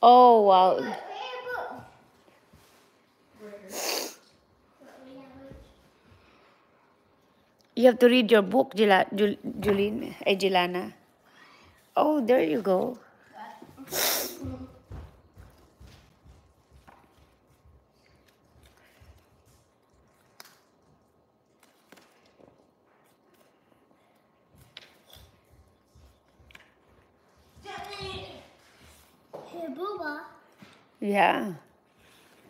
Oh, wow. You have to read your book, Jelana. Oh, there you go. Hey, Booba. Yeah.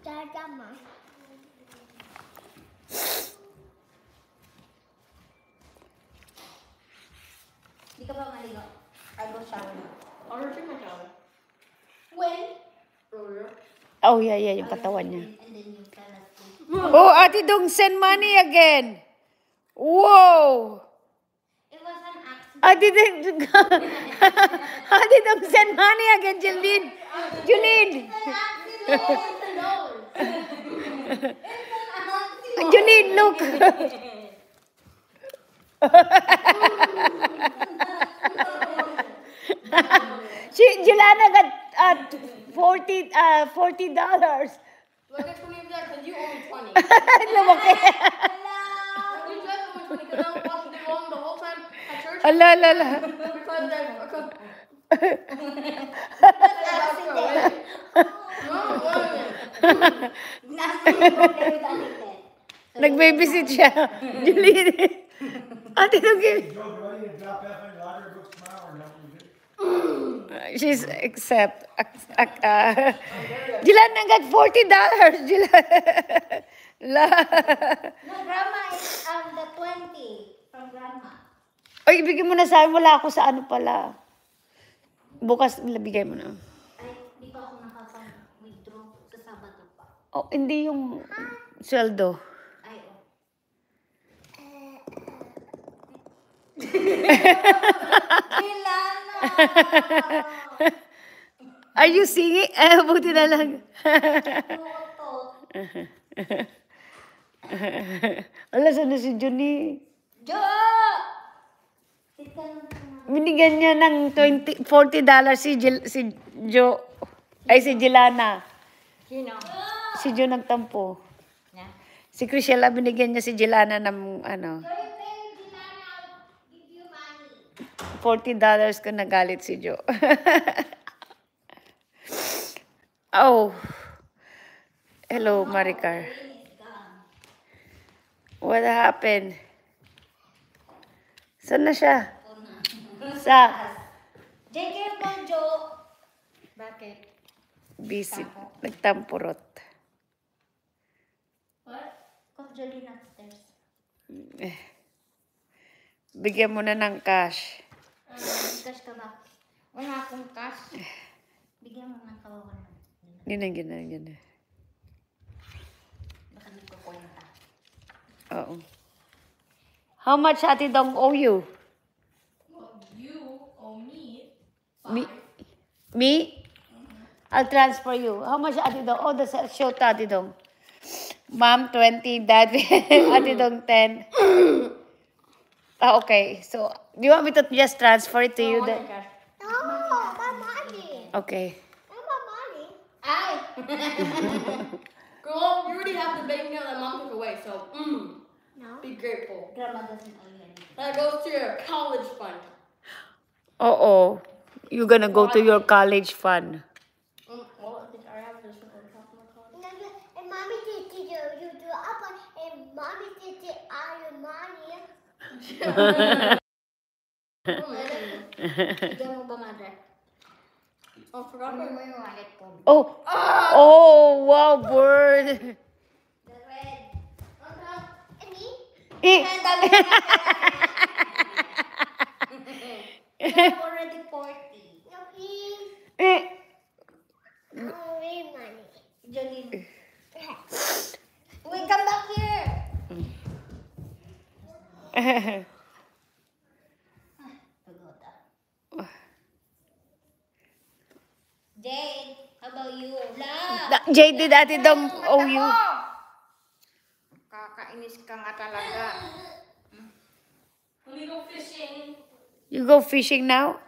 Dadama. Di ka ba maligo? I go shower now. I'll take my shower. When? Earlier. Oh, yeah, yung katawan niya. And then you fell asleep. Oh, Ate Dong, send money again. Whoa. It was an accident. Ate Dong, Ate Dong, send money again, Julene. Julene. Julene, look. Jelana got $40. Well, I get 20 of that because you owe me 20. Lumaki. You said owe me 20 because I was watching the wrong the whole time at church. Ala. Because Nag-babysit siya. Julene. Ate Dong. She's except Jelana got $40. No, Grandma is the 20 from Grandma. Ay, ibigay mo na sa akin. Wala ako sa ano pala. Bukas, bigay mo na. Ay, di pa ako nakapag-withdraw sa Sabado pa. Oh, hindi yung sweldo. Ay, oh. Jelana! Are you singing? Buti na lang. Wala, saan na si Johnny? Jo! Binigyan niya ng $40 si Jo. Ay, si Jelana. Sino? Si Jo nagtampo. Yeah. Si Crishella, binigyan niya si Jelana ng ano, $40 kung nagalit si Jo. Oh. Hello, Maricar. What happened? Saan na siya? Sa JK po, Jo. Bakit? busy. Nagtampurot. What? Call Jolene upstairs. Bigyan mo na ng cash. Cash ka ba? Wala akong cash. Bigyan mo ng kawawan. Gina. Baka nagkukwenta. Oo. How much Ate Dong owe you? Well, you owe me Me? I'll transfer you. How much Ate Dong? Oh, the show to Ate Dong. Mom, 20. Dad, Ate Dong, 10. Okay. So, do you want me to just transfer it to you? cash. No, my money. Okay. My money. Ay! Girl, you already have the bank account that mom took away, so No. be grateful. Grandma doesn't owe you anything. That goes to your college fund. Oo. You're gonna go to your college fund. Well, I think I have this one on top of my college. And mommy did you do up and mommy did your money. Bigyan mo ba, mother? I forgot Ano my mo yung wallet ko? Oh, wow, bird. The red. And me? Eh, I'm already 40. No, please. eh. Oh, wait, money. Jolene. Wait, come back here. Pagoda. Jade, how about you? La! Jade, did Ate Dong owe you? Kakainis ka nga talaga. Let me go fishing. You go fishing now?